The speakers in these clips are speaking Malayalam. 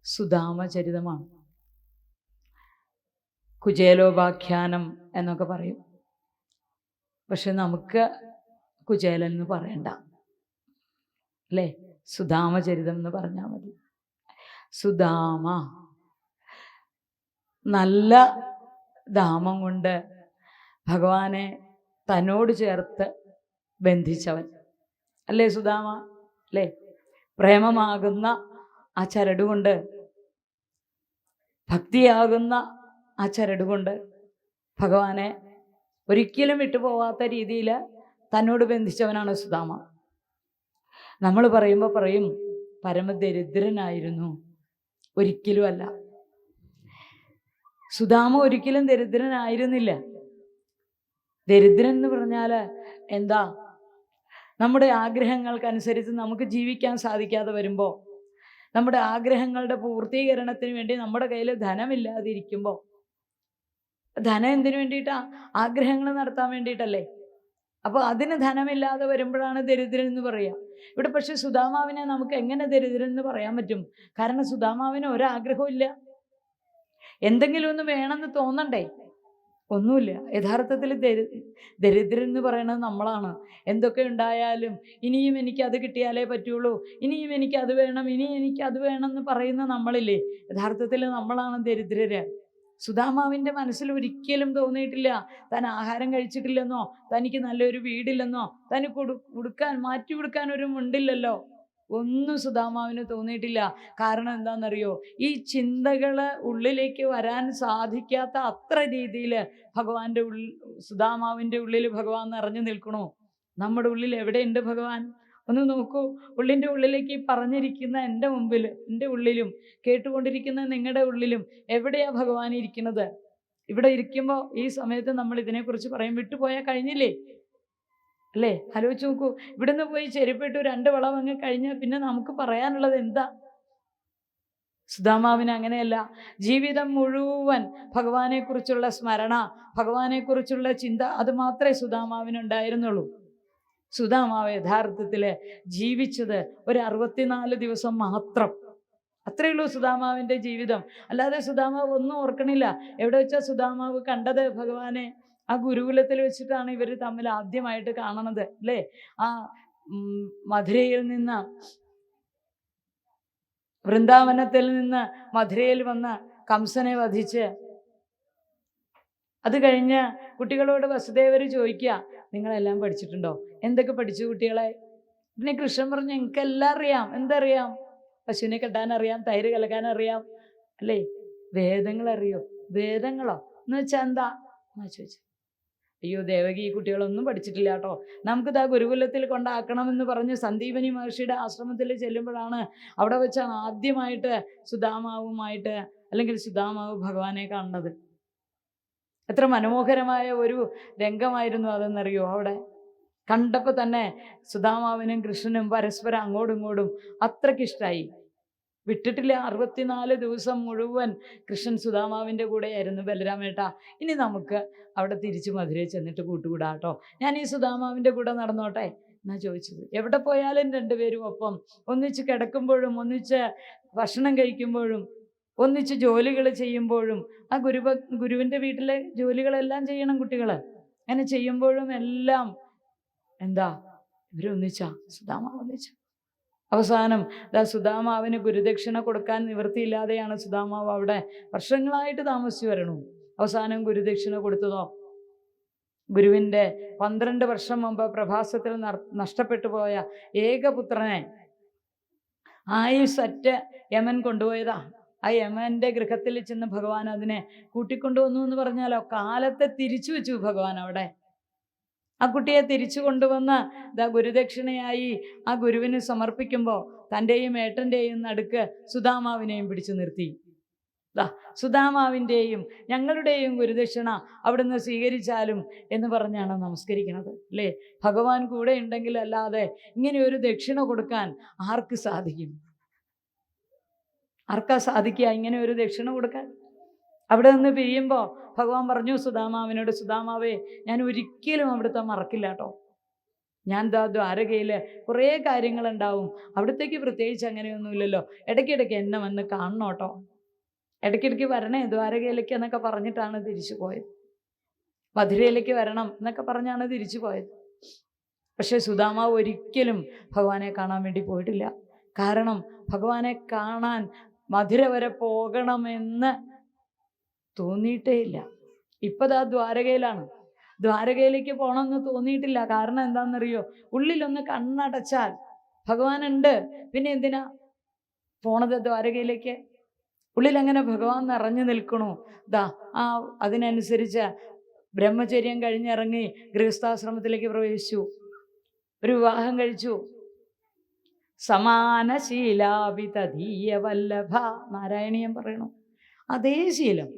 സുധാമചരിതമാണ്. കുചേലോപാഖ്യാനം എന്നൊക്കെ പറയും. പക്ഷെ നമുക്ക് കുചേലൻ എന്ന് പറയണ്ട, അല്ലേ? സുധാമചരിതം എന്ന് പറഞ്ഞാൽ മതി. സുധാമ, നല്ല ധാമം കൊണ്ട് ഭഗവാനെ തന്നോട് ചേർത്ത് ബന്ധിച്ചവൻ അല്ലേ സുധാമ, അല്ലേ? പ്രേമമാകുന്ന ആ ചരടുകൊണ്ട്, ഭക്തിയാകുന്ന ആ ചരടുകൊണ്ട് ഭഗവാനെ ഒരിക്കലും വിട്ടുപോകാത്ത രീതിയിൽ തന്നോട് ബന്ധിച്ചവനാണ് സുധാമ. നമ്മൾ പറയുമ്പോൾ പറയും പരമദരിദ്രനായിരുന്നു. ഒരിക്കലും അല്ല. സുധാമ ഒരിക്കലും ദരിദ്രനായിരുന്നില്ല. ദരിദ്രൻ എന്ന് പറഞ്ഞാൽ എന്താ? നമ്മുടെ ആഗ്രഹങ്ങൾക്കനുസരിച്ച് നമുക്ക് ജീവിക്കാൻ സാധിക്കാതെ വരുമ്പോൾ, നമ്മുടെ ആഗ്രഹങ്ങളുടെ പൂർത്തീകരണത്തിന് വേണ്ടി നമ്മുടെ കയ്യിൽ ധനമില്ലാതിരിക്കുമ്പോൾ, ധനം എന്തിനു വേണ്ടിയിട്ടാ? ആഗ്രഹങ്ങൾ നടത്താൻ വേണ്ടിയിട്ടല്ലേ? അപ്പോൾ അതിന് ധനമില്ലാതെ വരുമ്പോഴാണ് ദരിദ്രൻ എന്ന് പറയുക. ഇവിടെ പക്ഷെ സുധാമാവിനെ നമുക്ക് എങ്ങനെ ദരിദ്രൻ എന്ന് പറയാൻ പറ്റും? കാരണം സുധാമാവിന് ഒരാഗ്രഹവും ഇല്ല. എന്തെങ്കിലും ഒന്ന് വേണമെന്ന് തോന്നണ്ടേ? ഒന്നുമില്ല. യഥാർത്ഥത്തിൽ ദരിദ്രൻ എന്ന് പറയുന്നത് നമ്മളാണ്. എന്തൊക്കെ ഉണ്ടായാലും ഇനിയും എനിക്ക് അത് കിട്ടിയാലേ പറ്റുള്ളൂ, ഇനിയും എനിക്ക് അത് വേണം, ഇനി എനിക്ക് അത് വേണം എന്ന് പറയുന്ന നമ്മളില്ലേ, യഥാർത്ഥത്തിൽ നമ്മളാണ് ദരിദ്രര്. സുധാമാവിൻ്റെ മനസ്സിൽ ഒരിക്കലും തോന്നിയിട്ടില്ല താൻ ആഹാരം കഴിച്ചിട്ടില്ലെന്നോ, തനിക്ക് നല്ലൊരു വീടില്ലെന്നോ, തനിക്ക് മാറ്റി കൊടുക്കാൻ ഒരു മുണ്ടില്ലല്ലോ, ഒന്നും സുധാമാവിന് തോന്നിയിട്ടില്ല. കാരണം എന്താണെന്നറിയോ? ഈ ചിന്തകൾ ഉള്ളിലേക്ക് വരാൻ സാധിക്കാത്ത അത്ര രീതിയിൽ ഭഗവാന്റെ സുധാമാവിൻ്റെ ഉള്ളിൽ ഭഗവാൻ നിറഞ്ഞു നിൽക്കണോ? നമ്മുടെ ഉള്ളിൽ എവിടെയുണ്ട് ഭഗവാൻ? ഒന്ന് നോക്കൂ. ഉള്ളിൻ്റെ ഉള്ളിലേക്ക് പറഞ്ഞിരിക്കുന്ന എൻ്റെ മുമ്പിൽ, എൻ്റെ ഉള്ളിലും കേട്ടുകൊണ്ടിരിക്കുന്ന നിങ്ങളുടെ ഉള്ളിലും എവിടെയാ ഭഗവാൻ ഇരിക്കുന്നത്? ഇവിടെ ഇരിക്കുമ്പോൾ ഈ സമയത്ത് നമ്മൾ ഇതിനെക്കുറിച്ച് പറയും, വിട്ടുപോയാൽ കഴിഞ്ഞില്ലേ, അല്ലേ? ആലോചിച്ച് നോക്കൂ. ഇവിടുന്ന് പോയി ചെരുപ്പിട്ടു 2 വളം അങ്ങ് കഴിഞ്ഞാൽ പിന്നെ നമുക്ക് പറയാനുള്ളത് എന്താ? സുധാമാവിന് അങ്ങനെയല്ല. ജീവിതം മുഴുവൻ ഭഗവാനെക്കുറിച്ചുള്ള സ്മരണ, ഭഗവാനെക്കുറിച്ചുള്ള ചിന്ത, അത് മാത്രമേ സുധാമാവിനുണ്ടായിരുന്നുള്ളൂ. സുധാമാവ് യഥാർത്ഥത്തിൽ ജീവിച്ചത് ഒരു 64 ദിവസം മാത്രം. അത്രയേ ഉള്ളൂ സുധാമാവിൻ്റെ ജീവിതം. അല്ലാതെ സുധാമാവ് ഒന്നും ഓർക്കണില്ല. എവിടെ വെച്ചാൽ സുധാമാവ് കണ്ടത് ഭഗവാനെ? ആ ഗുരുകുലത്തിൽ വെച്ചിട്ടാണ് ഇവർ തമ്മിൽ ആദ്യമായിട്ട് കാണണത്, അല്ലേ? ആ മധുരയിൽ നിന്ന്, വൃന്ദാവനത്തിൽ നിന്ന് മധുരയിൽ വന്ന് കംസനെ വധിച്ച്, അത് കഴിഞ്ഞ് കുട്ടികളോട് വസുദേവർ ചോദിക്കുക, നിങ്ങളെല്ലാം പഠിച്ചിട്ടുണ്ടോ? എന്തൊക്കെ പഠിച്ചു കുട്ടികളെ? പിന്നെ കൃഷ്ണൻ പറഞ്ഞു, എനിക്കെല്ലാം അറിയാം. എന്തറിയാം? പശുവിനെ കെട്ടാനറിയാം, തൈര് കലക്കാനറിയാം, അല്ലേ? വേദങ്ങൾ അറിയോ? വേദങ്ങളോ എന്ന് വെച്ചാൽ എന്താ എന്നാ ചോദിച്ചു. അയ്യോ ദേവകി, ഈ കുട്ടികളൊന്നും പഠിച്ചിട്ടില്ല കേട്ടോ, നമുക്കിതാ ഗുരുകുലത്തിൽ കൊണ്ടാക്കണമെന്ന് പറഞ്ഞ് സന്ദീപനി മഹർഷിയുടെ ആശ്രമത്തിൽ ചെല്ലുമ്പോഴാണ് അവിടെ വെച്ചാണ് ആദ്യമായിട്ട് സുധാമാവുമായിട്ട്, അല്ലെങ്കിൽ സുധാമാവ് ഭഗവാനെ കാണുന്നത്. എത്ര മനോഹരമായ ഒരു രംഗമായിരുന്നു അതെന്നറിയോ? അവിടെ കണ്ടപ്പോൾ തന്നെ സുധാമാവിനും കൃഷ്ണനും പരസ്പരം അങ്ങോട്ടും ഇങ്ങോട്ടും അത്രയ്ക്കിഷ്ടമായി. വിട്ടിട്ടില്ല. 64 ദിവസം മുഴുവൻ കൃഷ്ണൻ സുധാമാവിൻ്റെ കൂടെയായിരുന്നു. ബലരാമേട്ടാ, ഇനി നമുക്ക് അവിടെ തിരിച്ച് മധുരയിൽ ചെന്നിട്ട് കൂട്ടുകൂടാട്ടോ, ഞാൻ ഈ സുധാമാവിൻ്റെ കൂടെ നടന്നോട്ടെ എന്നാ ചോദിച്ചത്. എവിടെ പോയാലും രണ്ടുപേരും ഒപ്പം, ഒന്നിച്ച് കിടക്കുമ്പോഴും ഒന്നിച്ച് ഭക്ഷണം കഴിക്കുമ്പോഴും ഒന്നിച്ച് ജോലികൾ ചെയ്യുമ്പോഴും, ആ ഗുരുവിൻ്റെ വീട്ടിലെ ജോലികളെല്ലാം ചെയ്യണം കുട്ടികൾ. അങ്ങനെ ചെയ്യുമ്പോഴും എല്ലാം എന്താ, ഇവരൊന്നിച്ചാ, സുധാമാവ് ഒന്നിച്ച. അവസാനം സുധാമാവിന് ഗുരുദക്ഷിണ കൊടുക്കാൻ നിവൃത്തിയില്ലാതെയാണ് സുധാമാവ് അവിടെ വർഷങ്ങളായിട്ട് താമസിച്ചു വരണു. അവസാനം ഗുരുദക്ഷിണ കൊടുത്തതോ, ഗുരുവിൻ്റെ 12 വർഷം മുമ്പ് പ്രഭാസത്തിൽ നഷ്ടപ്പെട്ടു പോയ ഏകപുത്രനെ ആയുസ്സറ്റ യമൻ കൊണ്ടുപോയതാ. ആ യമൻ്റെ ഗൃഹത്തിൽ ചെന്ന് ഭഗവാൻ അതിനെ കൂട്ടിക്കൊണ്ടുവന്നു എന്ന് പറഞ്ഞാലോ, കാലത്തെ തിരിച്ചു വെച്ചു ഭഗവാൻ അവിടെ. ആ കുട്ടിയെ തിരിച്ചു കൊണ്ടുവന്ന് ഗുരുദക്ഷിണയായി ആ ഗുരുവിന് സമർപ്പിക്കുമ്പോൾ തൻ്റെയും ഏട്ടൻ്റെയും നടുക്ക് സുധാമാവിനെയും പിടിച്ചു നിർത്തി. സുധാമാവിൻ്റെയും ഞങ്ങളുടെയും ഗുരുദക്ഷിണ അവിടുന്ന് സ്വീകരിച്ചാലും എന്ന് പറഞ്ഞാണ് നമസ്കരിക്കുന്നത്, അല്ലേ? ഭഗവാൻ കൂടെ ഉണ്ടെങ്കിൽ അല്ലാതെ ഇങ്ങനെ ഒരു ദക്ഷിണ കൊടുക്കാൻ ആർക്ക് സാധിക്കും? ആർക്കാ സാധിക്കുക ഇങ്ങനെ ഒരു ദക്ഷിണ കൊടുക്കാൻ? അവിടെ നിന്ന് പിരിയുമ്പോൾ ഭഗവാൻ പറഞ്ഞു സുധാമാവിനോട്, സുധാമാവേ, ഞാൻ ഒരിക്കലും അവിടുത്തെ മറക്കില്ല കേട്ടോ, ഞാൻ ദാ ദ്വാരകയിൽ കുറേ കാര്യങ്ങളുണ്ടാവും, അവിടത്തേക്ക് പ്രത്യേകിച്ച് അങ്ങനെയൊന്നുമില്ലല്ലോ, ഇടയ്ക്കിടയ്ക്ക് എന്നെ വന്ന് കാണണം കേട്ടോ, ഇടയ്ക്കിടയ്ക്ക് വരണേ ദ്വാരകയിലേക്ക് എന്നൊക്കെ പറഞ്ഞിട്ടാണ് തിരിച്ചു പോയത്. മധുരയിലേക്ക് വരണം എന്നൊക്കെ പറഞ്ഞാണ് തിരിച്ചു പോയത്. പക്ഷെ സുദാമാവ് ഒരിക്കലും ഭഗവാനെ കാണാൻ വേണ്ടി പോയിട്ടില്ല. കാരണം ഭഗവാനെ കാണാൻ മധുര വരെ പോകണമെന്ന് തോന്നിയിട്ടേ ഇല്ല. ഇപ്പതാ ദ്വാരകയിലാണ്, ദ്വാരകയിലേക്ക് പോകണമെന്ന് തോന്നിയിട്ടില്ല. കാരണം എന്താണെന്നറിയോ? ഉള്ളിലൊന്ന് കണ്ണടച്ചാൽ ഭഗവാനുണ്ട്, പിന്നെ എന്തിനാ പോണത് ദ്വാരകയിലേക്ക്? ഉള്ളിൽ അങ്ങനെ ഭഗവാൻ നിറഞ്ഞു നിൽക്കണു. അതിനനുസരിച്ച് ബ്രഹ്മചര്യം കഴിഞ്ഞിറങ്ങി ഗൃഹസ്ഥാശ്രമത്തിലേക്ക് പ്രവേശിച്ചു, ഒരു വിവാഹം കഴിച്ചു. സമാനശീലാവിതീയ വല്ലഭ, നാരായണീയം പറയണു. അതേ ശീലം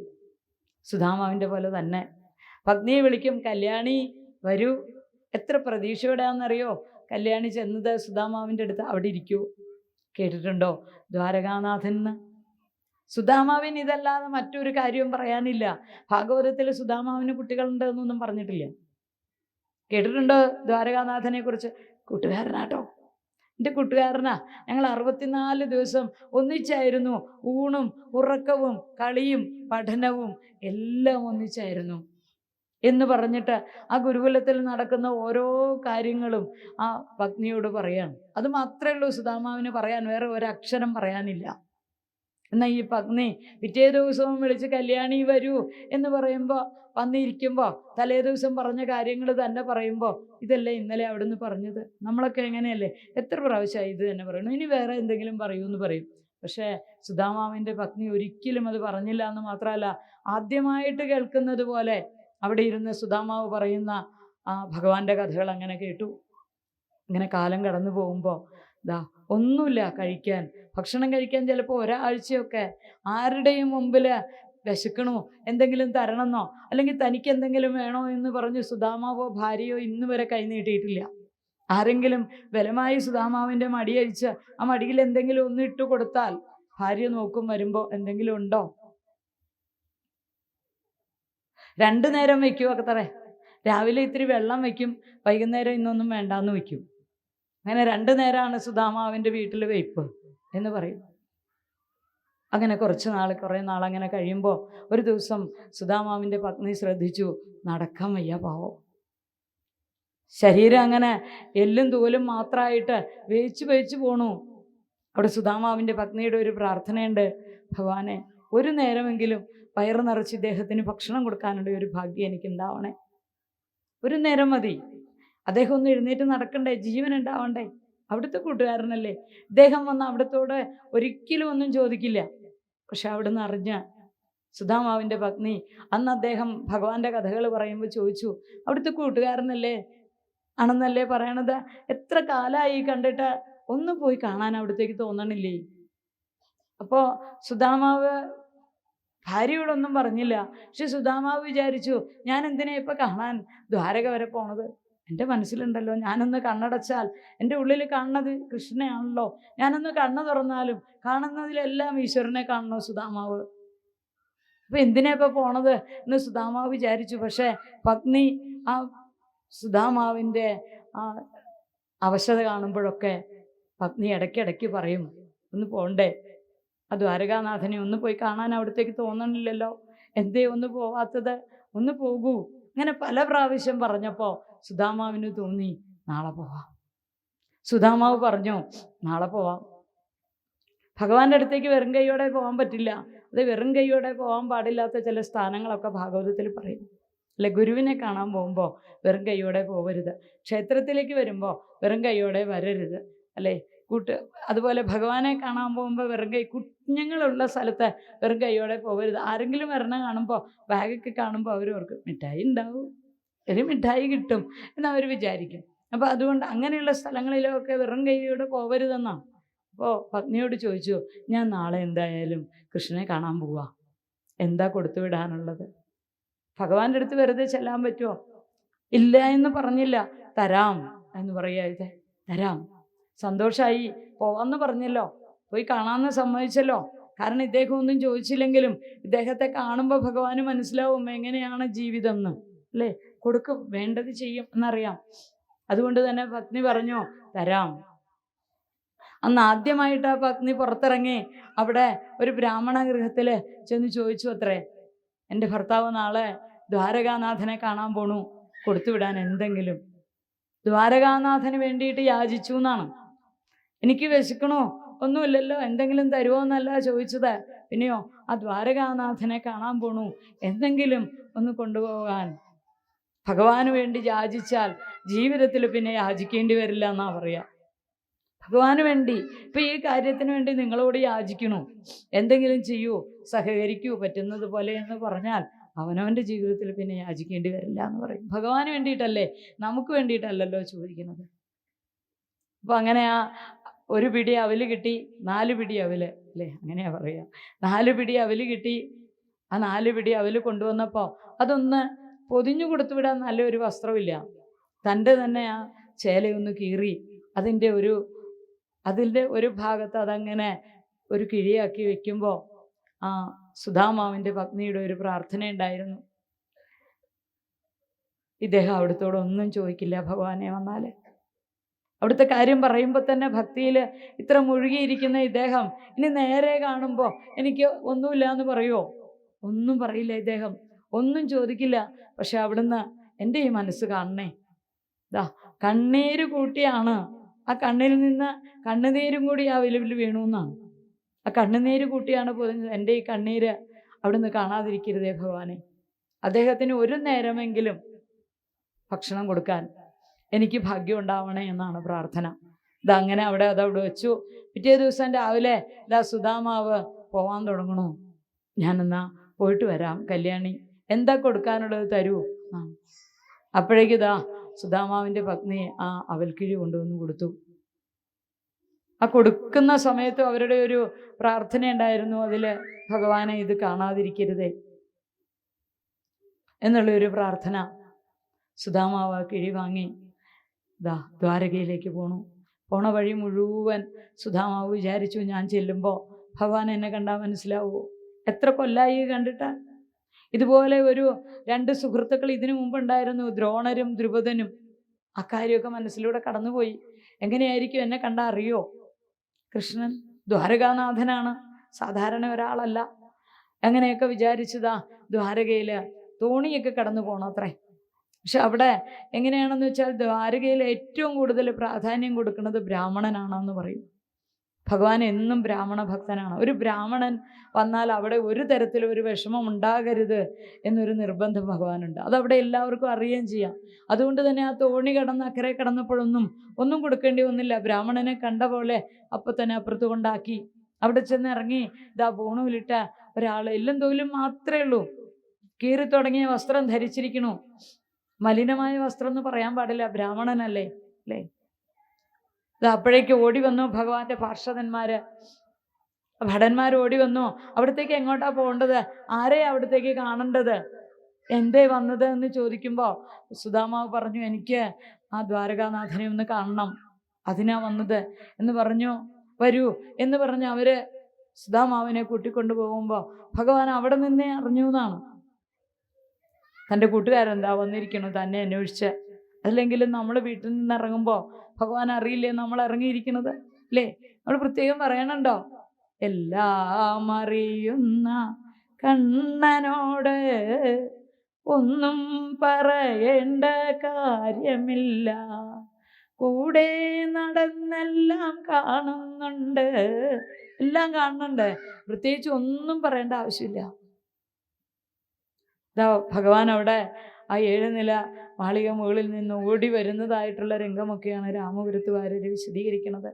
സുധാമാവിൻ്റെ പോലെ തന്നെ. പത്നിയെ വിളിക്കും, കല്യാണി വരൂ. എത്ര പ്രതീക്ഷയോടെയാണെന്നറിയോ കല്യാണി ചെന്നത് സുധാമാവിൻ്റെ അടുത്ത്. അവിടെ ഇരിക്കൂ. കേട്ടിട്ടുണ്ടോ ദ്വാരകാനാഥൻ? സുധാമാവിന് ഇതല്ലാതെ മറ്റൊരു കാര്യവും പറയാനില്ല. ഭാഗവതത്തിൽ സുധാമാവിന് കുട്ടികളുണ്ട് എന്നൊന്നും പറഞ്ഞിട്ടില്ല. കേട്ടിട്ടുണ്ടോ ദ്വാരകാനാഥനെ കുറിച്ച്? കൂട്ടുകാരനാട്ടോ, എൻ്റെ കൂട്ടുകാരനാ. ഞങ്ങൾ 64 ദിവസം ഒന്നിച്ചായിരുന്നു. ഊണും ഉറക്കവും കളിയും പഠനവും എല്ലാം ഒന്നിച്ചായിരുന്നു എന്ന് പറഞ്ഞിട്ട് ആ ഗുരുകുലത്തിൽ നടക്കുന്ന ഓരോ കാര്യങ്ങളും ആ പത്നിയോട് പറയാണ്. അത് മാത്രമേ ഉള്ളൂ സുധാമാവിന് പറയാൻ, വേറെ ഒരക്ഷരം പറയാനില്ല. എന്നാൽ ഈ പത്നി പിറ്റേ ദിവസവും വിളിച്ച് കല്യാണി വരൂ എന്ന് പറയുമ്പോൾ വന്നിരിക്കുമ്പോൾ തലേ ദിവസം പറഞ്ഞ കാര്യങ്ങൾ തന്നെ പറയുമ്പോൾ, ഇതല്ലേ ഇന്നലെ അവിടുന്ന് പറഞ്ഞത്? നമ്മളൊക്കെ എങ്ങനെയല്ലേ, എത്ര പ്രാവശ്യമായി ഇത് തന്നെ പറയണു, ഇനി വേറെ എന്തെങ്കിലും പറയൂ എന്ന് പറയും. പക്ഷേ സുധാമാവിൻ്റെ പത്നി ഒരിക്കലും അത് പറഞ്ഞില്ല എന്ന് മാത്രമല്ല, ആദ്യമായിട്ട് കേൾക്കുന്നത് പോലെ അവിടെ ഇരുന്ന് സുധാമാവ് പറയുന്ന ആ ഭഗവാന്റെ കഥകൾ അങ്ങനെ കേട്ടു. ഇങ്ങനെ കാലം കടന്നു പോകുമ്പോൾ ഒന്നുമില്ല കഴിക്കാൻ, ഭക്ഷണം കഴിക്കാൻ ചിലപ്പോൾ ഒരാഴ്ചയൊക്കെ ആരുടെയും മുമ്പിൽ വിശക്കണോ, എന്തെങ്കിലും തരണമെന്നോ അല്ലെങ്കിൽ തനിക്ക് എന്തെങ്കിലും വേണോ എന്ന് പറഞ്ഞ് സുധാമാവോ ഭാര്യയോ ഇന്ന് വരെ കൈ നീട്ടിയിട്ടില്ല. ആരെങ്കിലും ബലമായി സുധാമാവിൻ്റെ മടിയഴിച്ച് ആ മടിയിൽ എന്തെങ്കിലും ഒന്ന് ഇട്ടു കൊടുത്താൽ ഭാര്യ നോക്കും വരുമ്പോൾ എന്തെങ്കിലും ഉണ്ടോ. 2 നേരം വയ്ക്കും അത്രേ. രാവിലെ ഇത്തിരി വെള്ളം വയ്ക്കും, വൈകുന്നേരം ഇന്നൊന്നും വേണ്ടാന്ന് വയ്ക്കും. അങ്ങനെ 2 നേരമാണ് സുധാമാവിൻ്റെ വീട്ടിൽ വെയ്പ്പ് എന്ന് പറയും. അങ്ങനെ കുറേ നാൾ അങ്ങനെ കഴിയുമ്പോൾ ഒരു ദിവസം സുധാമാവിൻ്റെ പത്നി ശ്രദ്ധിച്ചു, നടക്കാൻ വയ്യ പാവം, ശരീരം അങ്ങനെ എല്ലും തോലും മാത്രമായിട്ട് വേച്ചു പോണു. അവിടെ സുധാമാവിൻ്റെ പത്നിയുടെ ഒരു പ്രാർത്ഥനയുണ്ട്, ഭഗവാനെ ഒരു നേരമെങ്കിലും വയറ് നിറച്ച് ഇദ്ദേഹത്തിന് ഭക്ഷണം കൊടുക്കാനുള്ള ഒരു ഭാഗ്യം എനിക്കുണ്ടാവണേ. ഒരു നേരം മതി, അദ്ദേഹം ഒന്ന് എഴുന്നേറ്റ് നടക്കണ്ടേ, ജീവൻ ഉണ്ടാവണ്ടേ. അവിടുത്തെ കൂട്ടുകാരനല്ലേ, ഇദ്ദേഹം വന്ന് അവിടത്തോട് ഒരിക്കലും ഒന്നും ചോദിക്കില്ല. പക്ഷെ അവിടുന്ന് അറിഞ്ഞ സുധാമാവിൻ്റെ പത്നി അന്ന് അദ്ദേഹം ഭഗവാന്റെ കഥകൾ പറയുമ്പോൾ ചോദിച്ചു, അവിടുത്തെ കൂട്ടുകാരനല്ലേ ആണെന്നല്ലേ പറയണത്, എത്ര കാലമായി കണ്ടിട്ട് ഒന്ന് പോയി കാണാൻ അവിടത്തേക്ക് തോന്നണില്ലേ? അപ്പോൾ സുധാമാവ് ഭാര്യയോടൊന്നും പറഞ്ഞില്ല. പക്ഷെ സുധാമാവ് വിചാരിച്ചു, ഞാൻ എന്തിനാ ഇപ്പം കാണാൻ ദ്വാരക വരെ പോണത്? എൻ്റെ മനസ്സിലുണ്ടല്ലോ, ഞാനൊന്ന് കണ്ണടച്ചാൽ എൻ്റെ ഉള്ളിൽ കാണുന്നത് കൃഷ്ണനാണല്ലോ, ഞാനൊന്ന് കണ്ണ് തുറന്നാലും കാണുന്നതിലെല്ലാം ഈശ്വരനെ കാണണോ സുധാമാവ്? അപ്പം എന്തിനാ ഇപ്പം പോണത് എന്ന് സുധാമാവ് വിചാരിച്ചു. പക്ഷേ പത്നി ആ സുധാമാവിൻ്റെ ആ അവശത കാണുമ്പോഴൊക്കെ പത്നി ഇടയ്ക്കിടയ്ക്ക് പറയും, ഒന്ന് പോണ്ടേ, ആ ദ്വാരകാനാഥനെ ഒന്ന് പോയി കാണാൻ അവിടത്തേക്ക് തോന്നണില്ലല്ലോ, എന്തേ ഒന്ന് പോവാത്തത്, ഒന്ന് പോകൂ. അങ്ങനെ പല പ്രാവശ്യം പറഞ്ഞപ്പോൾ സുധാമാവിന് തോന്നി, നാളെ പോവാം. സുധാമാവ് പറഞ്ഞു, നാളെ പോവാം. ഭഗവാന്റെ അടുത്തേക്ക് വെറും കൈയോടെ പോകാൻ പറ്റില്ല. അത് വെറും കൈയോടെ പോകാൻ പാടില്ലാത്ത ചില സ്ഥാനങ്ങളൊക്കെ ഭാഗവതത്തിൽ പറയും. അല്ലെ, ഗുരുവിനെ കാണാൻ പോകുമ്പോൾ വെറും കൈയോടെ പോകരുത്, ക്ഷേത്രത്തിലേക്ക് വരുമ്പോൾ വെറും കൈയോടെ വരരുത്, അല്ലേ, അതുപോലെ ഭഗവാനെ കാണാൻ പോകുമ്പോൾ വെറും കൈ, കുഞ്ഞുങ്ങളുള്ള സ്ഥലത്ത് വെറും കൈയോടെ പോകരുത്. ആരെങ്കിലും വരണം കാണുമ്പോൾ ബാഗൊക്കെ കാണുമ്പോൾ അവരവർക്ക് മിഠായി ഉണ്ടാവും, ഒരു മിഠായി കിട്ടും എന്നവർ വിചാരിക്കും. അപ്പോൾ അതുകൊണ്ട് അങ്ങനെയുള്ള സ്ഥലങ്ങളിലൊക്കെ വെറും കൈയോടെ പോകരുതെന്നാണ്. അപ്പോൾ പത്നിയോട് ചോദിച്ചു, ഞാൻ നാളെ എന്തായാലും കൃഷ്ണനെ കാണാൻ പോവാ, എന്താ കൊടുത്തു വിടാനുള്ളത്? ഭഗവാന്റെ അടുത്ത് വെറുതെ ചെല്ലാൻ പറ്റുമോ? ഇല്ല എന്ന് പറഞ്ഞില്ല, തരാം എന്ന് പറയാതെ, തരാം. സന്തോഷമായി, പോവാന്ന് പറഞ്ഞല്ലോ, പോയി കാണാമെന്ന് സമ്മതിച്ചല്ലോ. കാരണം ഇദ്ദേഹം ഒന്നും ചോദിച്ചില്ലെങ്കിലും ഇദ്ദേഹത്തെ കാണുമ്പോൾ ഭഗവാന് മനസ്സിലാവും എങ്ങനെയാണ് ജീവിതം എന്ന്, അല്ലേ, കൊടുക്കും, വേണ്ടത് ചെയ്യും എന്നറിയാം. അതുകൊണ്ട് തന്നെ പത്നി പറഞ്ഞു, തരാം. അന്ന് ആദ്യമായിട്ട് ആ പത്നി പുറത്തിറങ്ങി അവിടെ ഒരു ബ്രാഹ്മണ ഗൃഹത്തിൽ ചെന്ന് ചോദിച്ചു അത്രേ, എൻ്റെ ഭർത്താവ് നാളെ ദ്വാരകാനാഥനെ കാണാൻ പോണു, കൊടുത്തുവിടാൻ എന്തെങ്കിലും. ദ്വാരകാനാഥന് വേണ്ടിയിട്ട് യാചിച്ചു എന്നാണ്. എനിക്ക് വിശക്കണോ, ഒന്നുമില്ലല്ലോ, എന്തെങ്കിലും തരുമോ എന്നല്ല ചോദിച്ചത്. പിന്നെയോ ആ ദ്വാരകാനാഥനെ കാണാൻ പോണു, എന്തെങ്കിലും ഒന്ന് കൊണ്ടുപോകാൻ. ഭഗവാന് വേണ്ടി യാചിച്ചാൽ ജീവിതത്തിൽ പിന്നെ യാചിക്കേണ്ടി വരില്ല എന്നാ പറയാ. ഭഗവാന് വേണ്ടി ഇപ്പൊ ഈ കാര്യത്തിന് വേണ്ടി നിങ്ങളോട് യാചിക്കണു, എന്തെങ്കിലും ചെയ്യൂ, സഹകരിക്കൂ പറ്റുന്നത് പോലെ എന്ന് പറഞ്ഞാൽ അവനവൻ്റെ ജീവിതത്തിൽ പിന്നെ യാചിക്കേണ്ടി വരില്ല എന്ന് പറയും. ഭഗവാന് വേണ്ടിയിട്ടല്ലേ, നമുക്ക് വേണ്ടിയിട്ടല്ലല്ലോ ചോദിക്കുന്നത്. അപ്പൊ അങ്ങനെ ആ ഒരു പിടി അവല് കിട്ടി, 4 പിടി അവല് അല്ലേ, അങ്ങനെയാ പറയുക. 4 പിടി അവല് കിട്ടി. ആ 4 പിടി അവല് കൊണ്ടുവന്നപ്പോൾ അതൊന്ന് പൊതിഞ്ഞു കൊടുത്തുവിടാൻ നല്ലൊരു വസ്ത്രമില്ല. തൻ്റെ തന്നെ ആ ചേലയൊന്ന് കീറി അതിൻ്റെ ഒരു ഭാഗത്ത് അതങ്ങനെ ഒരു കിഴിയാക്കി വെക്കുമ്പോൾ ആ സുധാമാവിൻ്റെ പത്നിയുടെ ഒരു പ്രാർത്ഥന ഉണ്ടായിരുന്നു. ഇദ്ദേഹം അവിടുത്തോടൊന്നും ചോദിക്കില്ല. ഭഗവാനെ വന്നാൽ അവിടുത്തെ കാര്യം പറയുമ്പോൾ തന്നെ ഭക്തിയിൽ ഇത്ര മുഴുകിയിരിക്കുന്ന ഇദ്ദേഹം ഇനി നേരെ കാണുമ്പോൾ എനിക്ക് ഒന്നുമില്ല എന്ന് പറയുമോ? ഒന്നും പറയില്ല. ഇദ്ദേഹം ഒന്നും ചോദിക്കില്ല. പക്ഷെ അവിടുന്ന് എൻ്റെ ഈ മനസ്സ് കാണണേ, കണ്ണീര് കൂട്ടിയാണ്, ആ കണ്ണിൽ നിന്ന് കണ്ണുനീരും കൂടി ആ വിലുവിൽ വീണു എന്നാണ്. ആ കണ്ണുനീര് കൂട്ടിയാണ് പൊതിഞ്ഞത്. എൻ്റെ ഈ കണ്ണീര് അവിടുന്ന് കാണാതിരിക്കരുതേ ഭഗവാനെ. അദ്ദേഹത്തിന് ഒരു നേരമെങ്കിലും ഭക്ഷണം കൊടുക്കാൻ എനിക്ക് ഭാഗ്യം ഉണ്ടാവണേ എന്നാണ് പ്രാർത്ഥന. ഇതങ്ങനെ അതവിടെ വെച്ചു. പിറ്റേ ദിവസം രാവിലെ സുധാമാവ് പോവാൻ തുടങ്ങണു. ഞാനെന്നാ പോയിട്ട് വരാം, കല്യാണി എന്താ കൊടുക്കാനുള്ളത് തരൂ. അപ്പോഴേക്ക് സുധാമാവിൻ്റെ പത്നി ആ അവൽക്കിഴി കൊണ്ടുവന്ന് കൊടുത്തു. ആ കൊടുക്കുന്ന സമയത്ത് അവരുടെ ഒരു പ്രാർത്ഥന ഉണ്ടായിരുന്നു. അതിൽ ഭഗവാനെ ഇത് കാണാതിരിക്കരുതേ എന്നുള്ളൊരു പ്രാർത്ഥന. സുധാമാവ് കിഴി വാങ്ങി ദ്വാരകയിലേക്ക് പോണ വഴി മുഴുവൻ സുധാമാവ് വിചാരിച്ചു, ഞാൻ ചെല്ലുമ്പോൾ ഭഗവാൻ എന്നെ കണ്ടാൽ മനസ്സിലാവുമോ? എത്ര കൊല്ലായി കണ്ടിട്ട്. ഇതുപോലെ ഒരു 2 സുഹൃത്തുക്കൾ ഇതിനു മുമ്പുണ്ടായിരുന്നു, ദ്രോണരും ദ്രുപദനും. അക്കാര്യമൊക്കെ മനസ്സിലൂടെ കടന്നുപോയി. എങ്ങനെയായിരിക്കും എന്നെ കണ്ടാൽ അറിയോ? കൃഷ്ണൻ ദ്വാരകാനാഥനാണ്, സാധാരണ ഒരാളല്ല. അങ്ങനെയൊക്കെ വിചാരിച്ചതാ ദ്വാരകയിൽ തോണിയൊക്കെ കടന്നു പോണത്രേ. പക്ഷെ അവിടെ എങ്ങനെയാണെന്ന് വെച്ചാൽ ദ്വാരകയിൽ ഏറ്റവും കൂടുതൽ പ്രാധാന്യം കൊടുക്കുന്നത് ബ്രാഹ്മണനാണെന്ന് പറയും. ഭഗവാൻ എന്നും ബ്രാഹ്മണ ഭക്തനാണ്. ഒരു ബ്രാഹ്മണൻ വന്നാൽ അവിടെ ഒരു തരത്തിലും ഒരു വിഷമം ഉണ്ടാകരുത് എന്നൊരു നിർബന്ധം ഭഗവാനുണ്ട്. അതവിടെ എല്ലാവർക്കും അറിയുകയും ചെയ്യാം. അതുകൊണ്ട് തന്നെ ആ തോണി കടന്ന് അക്കരെ ഒന്നും കൊടുക്കേണ്ടി വന്നില്ല. ബ്രാഹ്മണനെ കണ്ട പോലെ അപ്പം തന്നെ അപ്പുറത്ത് കൊണ്ടാക്കി. അവിടെ ചെന്ന് ഇറങ്ങി ബോണുവിലിട്ട ഒരാൾ, എല്ലും തോലും മാത്രമേ ഉള്ളൂ, കീറി തുടങ്ങിയ വസ്ത്രം ധരിച്ചിരിക്കണു. മലിനമായ വസ്ത്രം എന്ന് പറയാൻ പാടില്ല, ബ്രാഹ്മണനല്ലേ അല്ലേ. അപ്പോഴേക്ക് ഓടി വന്നു ഭഗവാന്റെ പാർഷദന്മാര്, ഭടന്മാർ ഓടി വന്നു. അവിടത്തേക്ക് എങ്ങോട്ടാ പോകേണ്ടത്, ആരെയാ അവിടത്തേക്ക് കാണേണ്ടത്, എന്തേ വന്നത് എന്ന് ചോദിക്കുമ്പോൾ സുധാമാവ് പറഞ്ഞു, എനിക്ക് ആ ദ്വാരകാനാഥനെ ഒന്ന് കാണണം, അതിനാ വന്നത് എന്ന് പറഞ്ഞു. വരൂ എന്ന് പറഞ്ഞ് അവര് സുധാമാവിനെ കൂട്ടിക്കൊണ്ടു പോകുമ്പോൾ ഭഗവാൻ അവിടെ നിന്നേ അറിഞ്ഞു എന്നാണ്. തൻ്റെ കൂട്ടുകാരെന്താ വന്നിരിക്കണു തന്നെ അന്വേഷിച്ച്. അല്ലെങ്കിലും നമ്മൾ വീട്ടിൽ നിന്ന് ഇറങ്ങുമ്പോൾ ഭഗവാൻ അറിയില്ലേ നമ്മൾ ഇറങ്ങിയിരിക്കണത് അല്ലേ? നമ്മൾ പ്രത്യേകം പറയണുണ്ടോ, എല്ലാം അറിയുന്ന കണ്ണനോട് ഒന്നും പറയേണ്ട കാര്യമില്ല, കൂടെ നടന്നെല്ലാം കാണുന്നുണ്ട്. എല്ലാം കാണുന്നുണ്ട്, പ്രത്യേകിച്ച് ഒന്നും പറയേണ്ട ആവശ്യമില്ല. ഭഗവാൻ അവിടെ ആ 7 നില മാളിക മുകളിൽ നിന്ന് ഓടി വരുന്നതായിട്ടുള്ള രംഗമൊക്കെയാണ് രാമപുരത്ത് വാര്യര് വിശദീകരിക്കുന്നത്.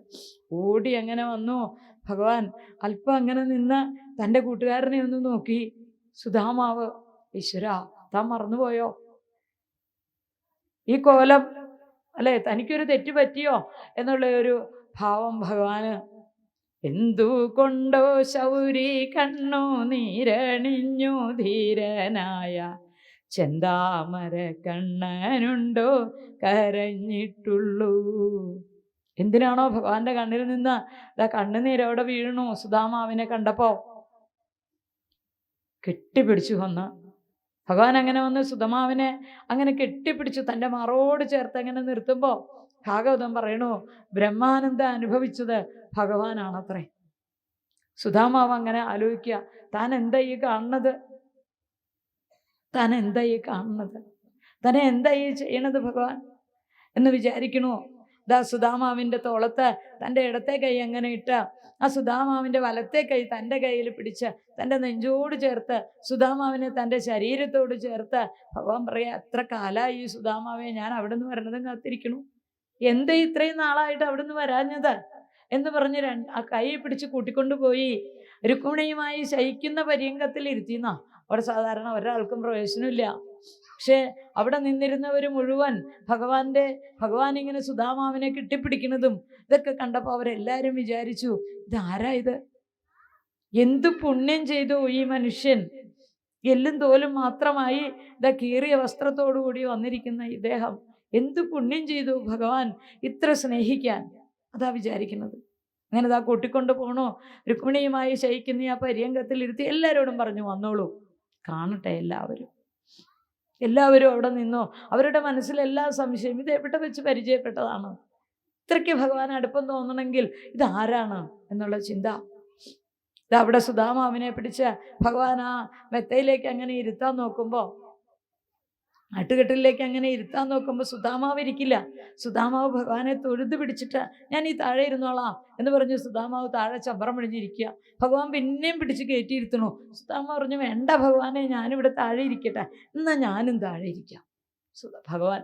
ഓടി അങ്ങനെ വന്നു ഭഗവാൻ. അല്പം അങ്ങനെ നിന്ന് തൻ്റെ കൂട്ടുകാരനെ ഒന്ന് നോക്കി. സുധാമാവ്, ഈശ്വര താൻ മറന്നുപോയോ ഈ കോലം അല്ലേ, തനിക്കൊരു തെറ്റ് പറ്റിയോ എന്നുള്ള ഒരു ഭാവം ഭഗവാന്. എന്തുകൊണ്ടോ ശൗരി കണ്ണു നീരണിഞ്ഞു ധീരനായ ചെന്താമര കണ്ണനുണ്ടോ കരഞ്ഞിട്ടുള്ളൂ. എന്തിനാണോ ഭഗവാന്റെ കണ്ണിൽ നിന്ന് കണ്ണുനീരവിടെ വീണു. സുധാമാവിനെ കണ്ടപ്പോ കെട്ടിപ്പിടിച്ചു വന്ന് ഭഗവാൻ അങ്ങനെ വന്ന് സുധമാവിനെ അങ്ങനെ കെട്ടിപ്പിടിച്ചു തൻ്റെ മാറോട് ചേർത്ത് അങ്ങനെ നിർത്തുമ്പോൾ ഭാഗവതം പറയണു, ബ്രഹ്മാനന്ദം അനുഭവിച്ചത് ഭഗവാനാണത്രേ. സുധാമാവ് അങ്ങനെ ആലോചിക്കുക, താൻ എന്താ ഈ കാണുന്നത്, താൻ എന്താ ഈ കാണുന്നത്, തന്നെ എന്താ ഈ ചെയ്യണത് ഭഗവാൻ എന്ന് വിചാരിക്കണു. ദാ സുധാമാവിൻ്റെ തോളത്ത് തൻ്റെ ഇടത്തെ കൈ അങ്ങനെ ഇട്ട ആ സുധാമാവിൻ്റെ വലത്തെ കൈ തൻ്റെ കയ്യിൽ പിടിച്ച് തൻ്റെ നെഞ്ചോട് ചേർത്ത് സുധാമാവിനെ തൻ്റെ ശരീരത്തോട് ചേർത്ത് ഭഗവാൻ പറയാ, എത്ര കാലമായി ഈ സുധാമാവെ ഞാൻ അവിടെ നിന്ന് വരണതും കാത്തിരിക്കണു, എന്താ ഇത്രയും നാളായിട്ട് അവിടെ നിന്ന് വരാഞ്ഞത് എന്ന് പറഞ്ഞ് ആ കൈ പിടിച്ച് കൂട്ടിക്കൊണ്ടുപോയി രുക്മിണിയുമായി ശയിക്കുന്ന പര്യങ്കത്തിൽ ഇരുത്തിന്നാ. അവിടെ സാധാരണ ഒരാൾക്കും പ്രവേശനമില്ല. പക്ഷെ അവിടെ നിന്നിരുന്നവർ മുഴുവൻ ഭഗവാൻ ഇങ്ങനെ സുധാമാവിനെ കെട്ടിപ്പിടിക്കുന്നതും ഇതൊക്കെ കണ്ടപ്പോൾ അവരെല്ലാവരും വിചാരിച്ചു, ഇതാരാ ഇത്, എന്തു പുണ്യം ചെയ്തു ഈ മനുഷ്യൻ, എല്ലും തോലും മാത്രമായി ഇതാ കീറിയ വസ്ത്രത്തോടുകൂടി വന്നിരിക്കുന്ന ഇദ്ദേഹം, എന്തു പുണ്യം ചെയ്തു ഭഗവാൻ ഇത്ര സ്നേഹിക്കാൻ. അതാ വിചാരിക്കുന്നത്. അങ്ങനെ ഇതാ കൂട്ടിക്കൊണ്ട് പോണു. രുക്മിണിയുമായി ശയിക്കുന്ന ആ പര്യങ്കത്തിൽ ഇരുത്തി എല്ലാവരോടും പറഞ്ഞു, വന്നോളൂ കാണട്ടെ. എല്ലാവരും അവിടെ നിന്നോ. അവരുടെ മനസ്സിലെല്ലാ സംശയം, ഇത് എവിടെ വെച്ച് പരിചയപ്പെട്ടതാണ്, ഇത്രയ്ക്ക് ഭഗവാൻ അടുപ്പം തോന്നണമെങ്കിൽ ഇതാരാണ് എന്നുള്ള ചിന്ത. ഇതവിടെ സുധാമാവിനെ പിടിച്ച് ഭഗവാൻ ആ മെത്തയിലേക്ക് അങ്ങനെ ഇരുത്താൻ നോക്കുമ്പോൾ, ആട്ടുകെട്ടിലേക്ക് അങ്ങനെ ഇരുത്താൻ നോക്കുമ്പോൾ സുധാമാവ് ഇരിക്കില്ല. സുധാമാവ് ഭഗവാനെ തൊഴുത് പിടിച്ചിട്ട് ഞാൻ ഈ താഴെ ഇരുന്നോളാം എന്ന് പറഞ്ഞു സുധാമാവ് താഴെ ചമ്പറം പിടിഞ്ഞിരിക്കുക. ഭഗവാൻ പിന്നെയും പിടിച്ച് കയറ്റിയിരുത്തണു. സുധാമാവ് പറഞ്ഞു, വേണ്ട ഭഗവാനെ, ഞാനിവിടെ താഴെ ഇരിക്കട്ടെ, എന്നാ ഞാനും താഴെ ഇരിക്കാം. ഭഗവാൻ